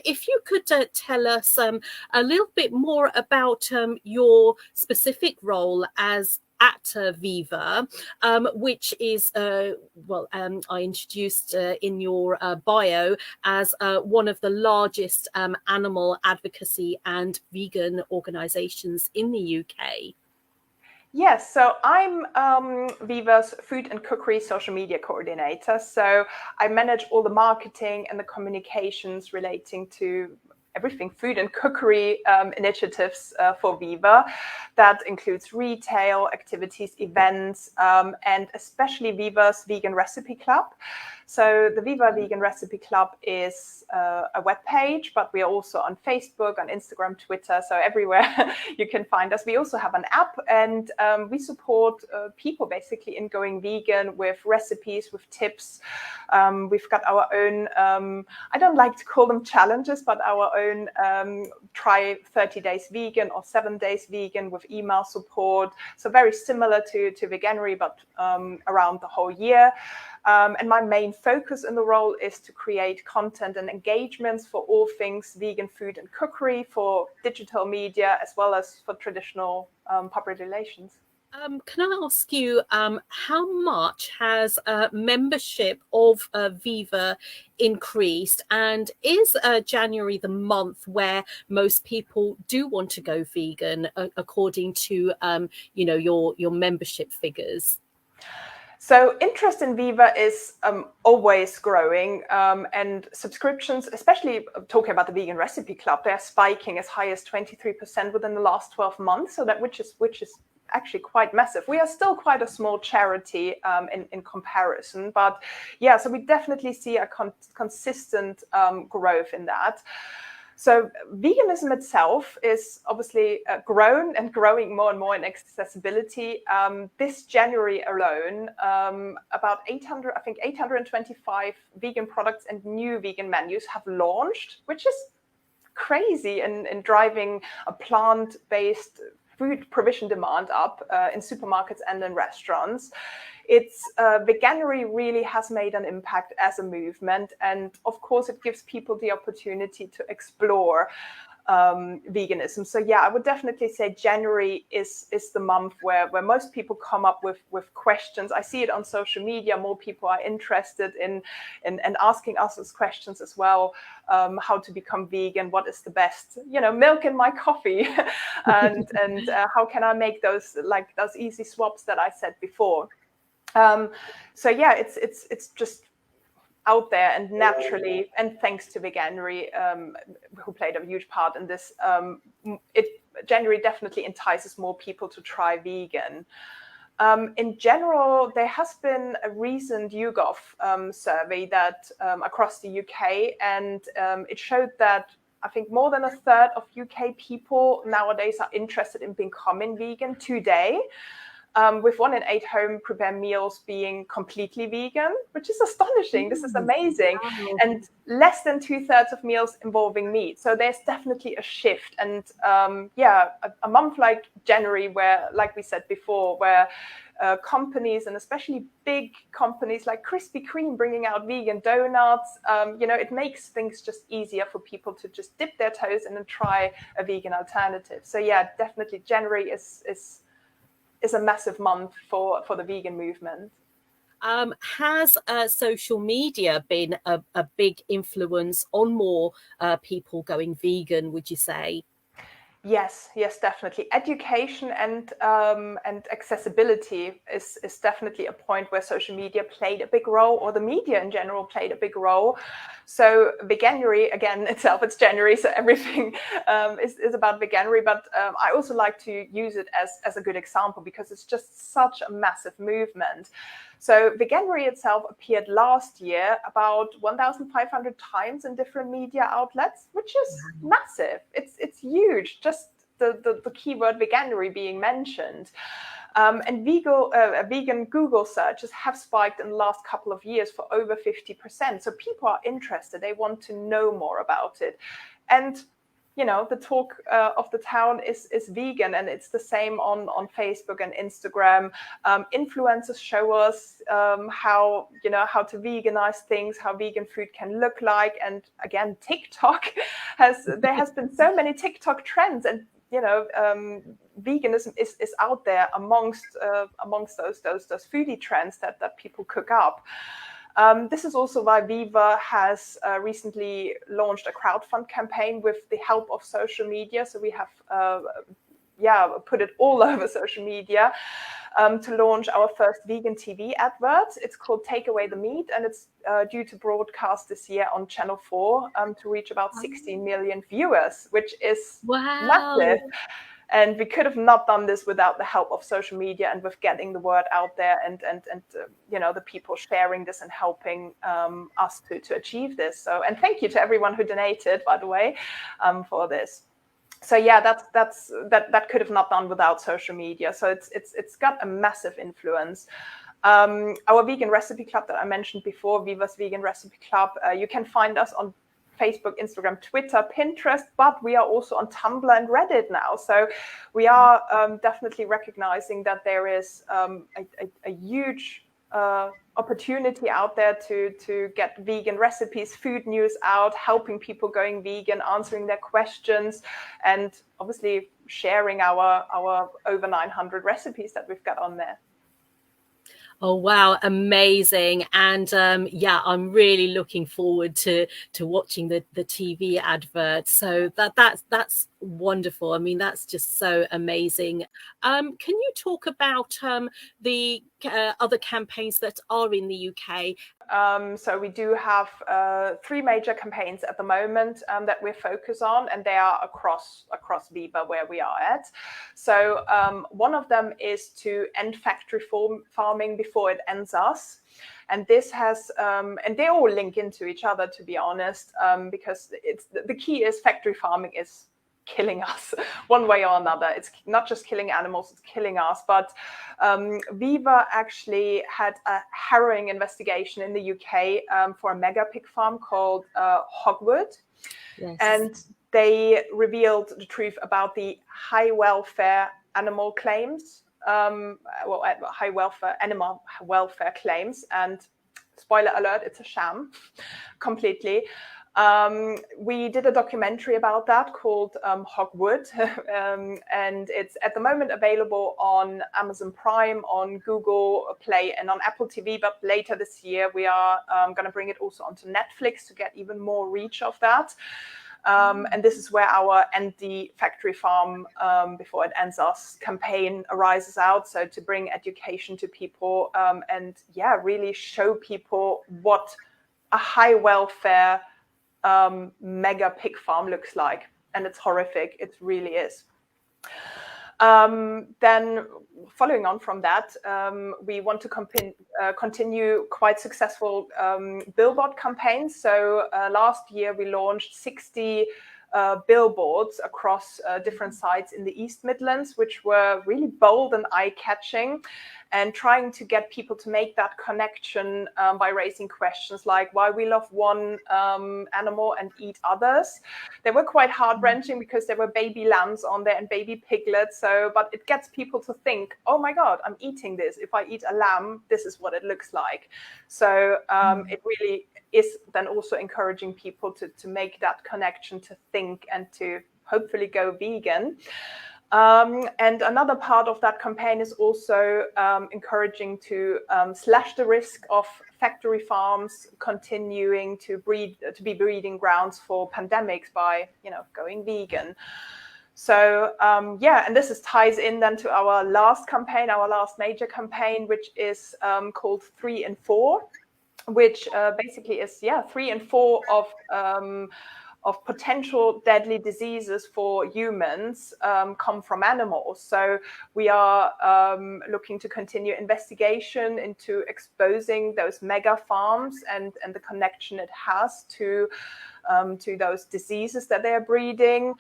if you could tell us a little bit more about your specific role as at Viva, which is, I introduced in your bio as one of the largest animal advocacy and vegan organizations in the UK. Yes, so I'm Viva's food and cookery social media coordinator. So I manage all the marketing and the communications relating to everything food and cookery initiatives for Viva. That includes retail activities, events, and especially Viva's Vegan Recipe Club. So the Viva Vegan Recipe Club is a web page, but we are also on Facebook, on Instagram, Twitter, so everywhere you can find us. We also have an app, and we support people basically in going vegan with recipes, with tips. We've got our own, I don't like to call them challenges, but our own try 30 days vegan or 7 days vegan with email support. So very similar to Veganuary, but around the whole year. And my main focus in the role is to create content and engagements for all things vegan food and cookery, for digital media, as well as for traditional public relations. Can I ask you, how much has membership of Viva increased? And is January the month where most people do want to go vegan, according to your membership figures? So interest in Viva is always growing, and subscriptions, especially talking about the Vegan Recipe Club, they're spiking as high as 23% within the last 12 months. So that which is actually quite massive. We are still quite a small charity in comparison, but yeah, so we definitely see a consistent growth in that. So veganism itself is obviously grown and growing more and more in accessibility. This January alone, about 825 vegan products and new vegan menus have launched, which is crazy in driving a plant-based food provision demand up in supermarkets and in restaurants. It's Veganuary really has made an impact as a movement, and of course it gives people the opportunity to explore veganism. So yeah, I would definitely say January is the month where most people come up with questions. I see it on social media. More people are interested in asking us those questions as well. How to become vegan? What is the best, milk in my coffee? and how can I make those easy swaps that I said before? So yeah, it's just out there, and naturally, and thanks to Veganuary, who played a huge part in this, January definitely entices more people to try vegan. In general, there has been a recent YouGov survey that across the UK, and it showed that I think more than a third of UK people nowadays are interested in becoming vegan today. With 1 in 8 home prepared meals being completely vegan, which is astonishing. This is amazing. Wow. And less than 2/3 of meals involving meat. So there's definitely a shift. And a month like January, where, like we said before, where companies, and especially big companies like Krispy Kreme bringing out vegan donuts, it makes things just easier for people to just dip their toes in and try a vegan alternative. So yeah, definitely January is a massive month for the vegan movement. Has social media been a big influence on more people going vegan, would you say? Yes, definitely. Education and accessibility is definitely a point where social media played a big role, or the media in general played a big role. So Veganuary, again, itself, it's January, so everything is about Veganuary. But I also like to use it as a good example, because it's just such a massive movement. So Veganuary itself appeared last year about 1,500 times in different media outlets, which is massive. It's huge. Just the keyword Veganuary being mentioned. And vegan Google searches have spiked in the last couple of years for over 50%. So people are interested. They want to know more about it. And the talk of the town is vegan, and it's the same on Facebook and Instagram. Influencers show us how to veganize things, how vegan food can look like. And again, TikTok there has been so many TikTok trends, and veganism is out there amongst those foodie trends that people cook up. This is also why Viva has recently launched a crowdfund campaign with the help of social media. So we have put it all over social media to launch our first vegan TV advert. It's called Take Away the Meat, and it's due to broadcast this year on Channel 4 to reach about 16 million viewers, which is massive. And we could have not done this without the help of social media and with getting the word out there, and the people sharing this and helping us to achieve this. So, and thank you to everyone who donated, by the way, for this. So yeah, that could have not done without social media. So it's got a massive influence. Our Vegan Recipe Club that I mentioned before, Viva's Vegan Recipe Club, you can find us on Facebook, Instagram, Twitter, Pinterest, but we are also on Tumblr and Reddit now. So we are definitely recognizing that there is a huge opportunity out there to get vegan recipes, food news out, helping people going vegan, answering their questions, and obviously sharing our over 900 recipes that we've got on there. Oh wow, amazing. And I'm really looking forward to watching the TV advert. So that's wonderful. I mean, that's just so amazing. Can you talk about the other campaigns that are in the UK? So we do have 3 major campaigns at the moment that we're focused on, and they are across Viva where we are at. So one of them is to end factory farming before it ends us. And this has, and they all link into each other, to be honest, because the key is factory farming is killing us one way or another. It's not just killing animals, it's killing us. But Viva actually had a harrowing investigation in the UK for a mega pig farm called Hogwood. Yes. And they revealed the truth about the high welfare animal claims, high welfare animal welfare claims. And spoiler alert, it's a sham completely. We did a documentary about that called Hogwood, and it's at the moment available on Amazon Prime, on Google Play, and on Apple TV. But later this year, we are going to bring it also onto Netflix to get even more reach of that. And this is where our End the Factory Farm Before It Ends Us campaign arises out. So to bring education to people and really show people what a high welfare mega pig farm looks like. And it's horrific. It really is. Then following on from that, we want to continue quite successful billboard campaigns. So last year we launched 60 billboards across different sites in the East Midlands, which were really bold and eye-catching, and trying to get people to make that connection by raising questions like why we love one animal and eat others. They were quite heart-wrenching because there were baby lambs on there and baby piglets. But it gets people to think, oh my God, I'm eating this. If I eat a lamb, this is what it looks like. So it really is then also encouraging people to make that connection, to think, and to hopefully go vegan. And another part of that campaign is also encouraging to slash the risk of factory farms continuing to be breeding grounds for pandemics by, going vegan. So and this ties in then to our last campaign, our last major campaign, which is called 3 in 4, which basically is 3 in 4 of potential deadly diseases for humans come from animals. So we are looking to continue investigation into exposing those mega farms and the connection it has to those diseases that they are breeding.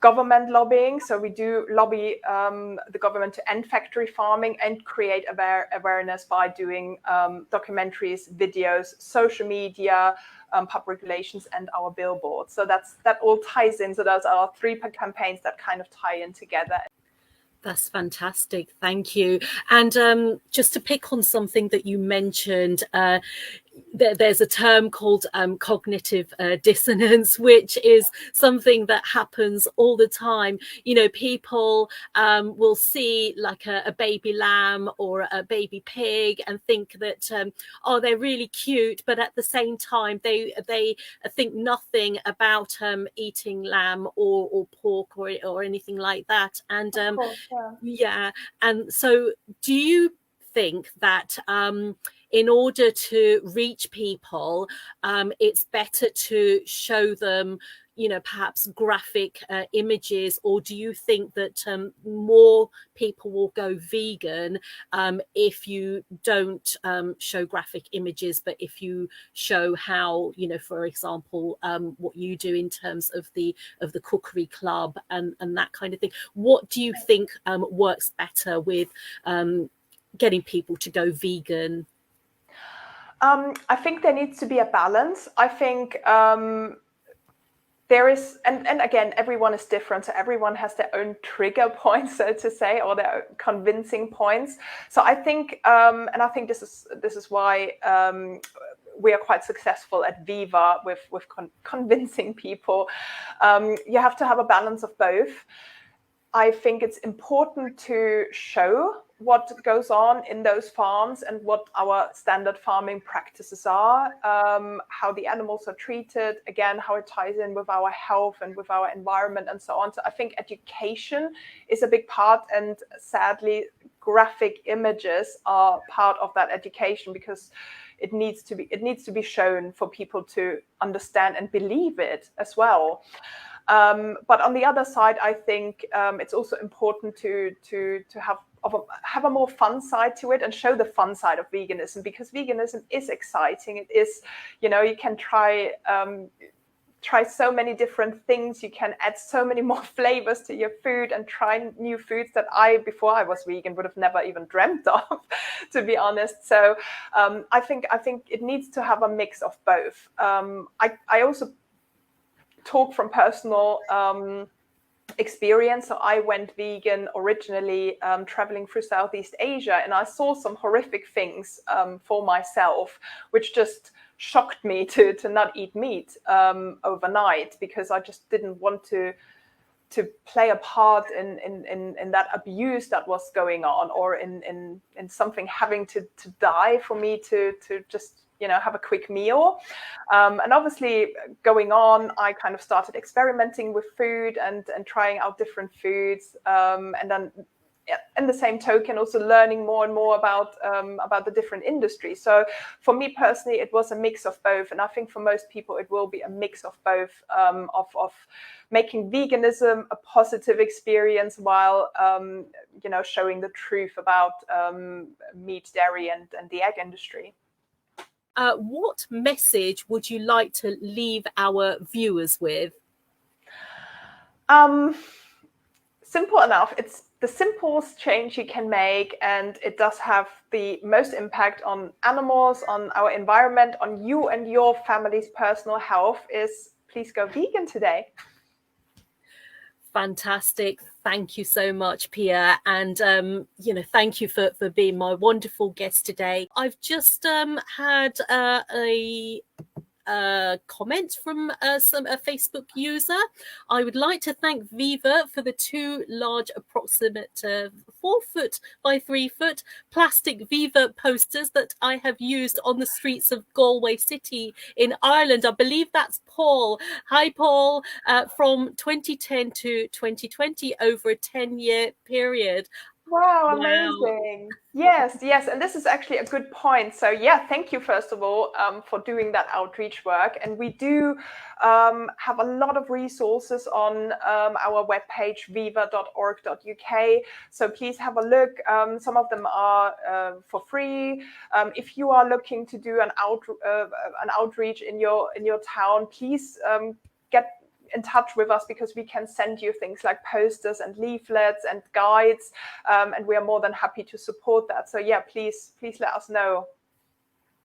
government lobbying. So we do lobby the government to end factory farming and create awareness by doing documentaries, videos, social media, public relations, and our billboards. So that all ties in. So those are our 3 campaigns that kind of tie in together. That's fantastic. Thank you. And just to pick on something that you mentioned, there's a term called cognitive dissonance, which is something that happens all the time. You know, people will see like a baby lamb or a baby pig and think that, oh, they're really cute. But at the same time, they think nothing about eating lamb or pork or anything like that. And yeah. And so do you think that in order to reach people, it's better to show them, you know, perhaps graphic images, or do you think that more people will go vegan if you don't show graphic images, but if you show how, you know, for example, what you do in terms of the cookery club and that kind of thing? What do you think works better with getting people to go vegan? I think there needs to be a balance. I think there is, and again, everyone is different. So everyone has their own trigger points, so to say, or their own convincing points. So I think, and I think this is why we are quite successful at Viva with convincing people. You have to have a balance of both. I think it's important to show what goes on in those farms and what our standard farming practices are, how the animals are treated, again, how it ties in with our health and with our environment and so on. So I think education is a big part, and sadly, graphic images are part of that education, because it needs to be shown for people to understand and believe it as well. But on the other side, I think it's also important to have a more fun side to it and show the fun side of veganism, because veganism is exciting. It is, you know, you can try so many different things. You can add so many more flavors to your food and try new foods that before I was vegan, would have never even dreamt of, to be honest. So I think it needs to have a mix of both. I also talk from personal experience. So I went vegan originally traveling through Southeast Asia, and I saw some horrific things for myself, which just shocked me to not eat meat overnight, because I just didn't want to play a part in that abuse that was going on, or in something having to die for me to just, you know, have a quick meal. And obviously going on, I kind of started experimenting with food and trying out different foods. And then in the same token, also learning more and more about the different industries. So for me personally, it was a mix of both. And I think for most people, it will be a mix of both, of making veganism a positive experience while, you know, showing the truth about meat, dairy, and the egg industry. What message would you like to leave our viewers with? Simple enough. It's the simplest change you can make, and it does have the most impact on animals, on our environment, on you and your family's personal health, is please go vegan today. Fantastic. Thank you so much, Pia. And, you know, thank you for being my wonderful guest today. I've just had a comment from a Facebook user. I would like to thank Viva for the 2 large, approximate 4 foot by 3 foot plastic Viva posters that I have used on the streets of Galway City in Ireland. I believe that's Paul. Hi, Paul. From 2010 to 2020, over a 10-year period. Wow, amazing. Yes. And this is actually a good point. So yeah, thank you, first of all, for doing that outreach work. And we do have a lot of resources on our webpage, viva.org.uk. So please have a look. Some of them are for free. If you are looking to do an outreach in your town, please in touch with us, because we can send you things like posters and leaflets and guides, and we are more than happy to support that. So yeah, please let us know.